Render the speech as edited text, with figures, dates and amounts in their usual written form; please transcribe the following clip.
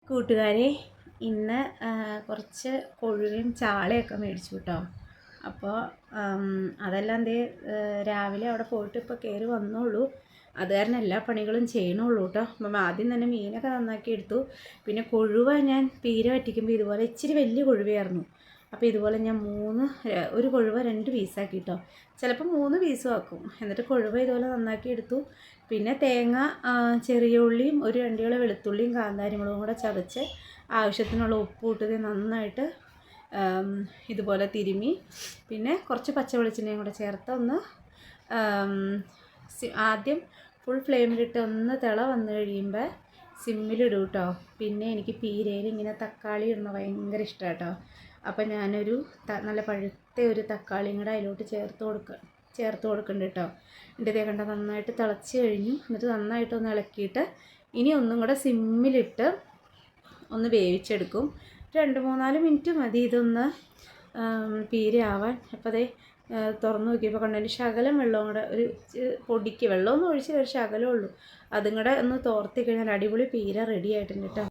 കൂട്ടുകാരെ, ഇന്ന് കുറച്ച് കൊഴുവയും ചാളയൊക്കെ മേടിച്ചു കേട്ടോ. അപ്പോൾ അതെല്ലാം രാവിലെ അവിടെ പോയിട്ട് ഇപ്പോൾ കയറി വന്നുള്ളൂ. അത് കാരണം എല്ലാ പണികളും ചെയ്യണുള്ളൂ കേട്ടോ. അപ്പം ആദ്യം തന്നെ മീനൊക്കെ നന്നാക്കി എടുത്തു. പിന്നെ കൊഴുവ ഞാൻ പീര വറ്റിക്കുമ്പോൾ ഇതുപോലെ ഇച്ചിരി വലിയ കൊഴുവയായിരുന്നു. അപ്പോൾ ഇതുപോലെ ഞാൻ ഒരു കൊഴുവ 2 പീസാക്കി കേട്ടോ. ചിലപ്പോൾ 3 പീസും ആക്കും. എന്നിട്ട് കൊഴുവ ഇതുപോലെ നന്നാക്കി എടുത്തു. പിന്നെ തേങ്ങ, ചെറിയ ഉള്ളിയും ഒരു 2 കിലോ വെളുത്തുള്ളിയും കാന്താരിമുളകും കൂടെ ചതച്ച് ആവശ്യത്തിനുള്ള ഉപ്പ് ഇട്ടത് നന്നായിട്ട് ഇതുപോലെ തിരുമ്മി, പിന്നെ കുറച്ച് പച്ച വെളിച്ചെണ്ണയും കൂടെ ചേർത്ത് ആദ്യം ഫുൾ ഫ്ലെയിമിലിട്ട് ഒന്ന് തിള വന്നു കഴിയുമ്പോൾ സിമ്മിലിടും കേട്ടോ. പിന്നെ എനിക്ക് പീരയിൽ ഇങ്ങനെ തക്കാളി ഇടുന്ന ഭയങ്കര ഇഷ്ടമാണ് കേട്ടോ. അപ്പം ഞാനൊരു നല്ല പഴുത്ത ഒരു തക്കാളിയും കൂടെ അതിലോട്ട് ചേർത്ത് കൊടുക്കുന്നുണ്ട് കേട്ടോ. ഇതേ കണ്ട നന്നായിട്ട് തിളച്ച് കഴിഞ്ഞു. എന്നിട്ട് നന്നായിട്ടൊന്ന് ഇളക്കിയിട്ട് ഇനി ഒന്നും കൂടെ സിമ്മിലിട്ട് ഒന്ന് വേവിച്ചെടുക്കും. 2-3-4 മിനിറ്റ് മതി ഇതൊന്ന് പീര ആവാൻ. അപ്പോൾ അതേ തുറന്ന് നോക്കിയപ്പോൾ കണ്ടതിന് ശകലം വെള്ളവും കൂടെ, ഒരു പൊടിക്ക് വെള്ളമൊന്നും ഒഴിച്ച് ഒരു ശകലമേ ഉള്ളൂ. അതും കൂടെ ഒന്ന് തോർത്തി കഴിഞ്ഞാൽ അടിപൊളി പീര റെഡി ആയിട്ടുണ്ട് കേട്ടോ.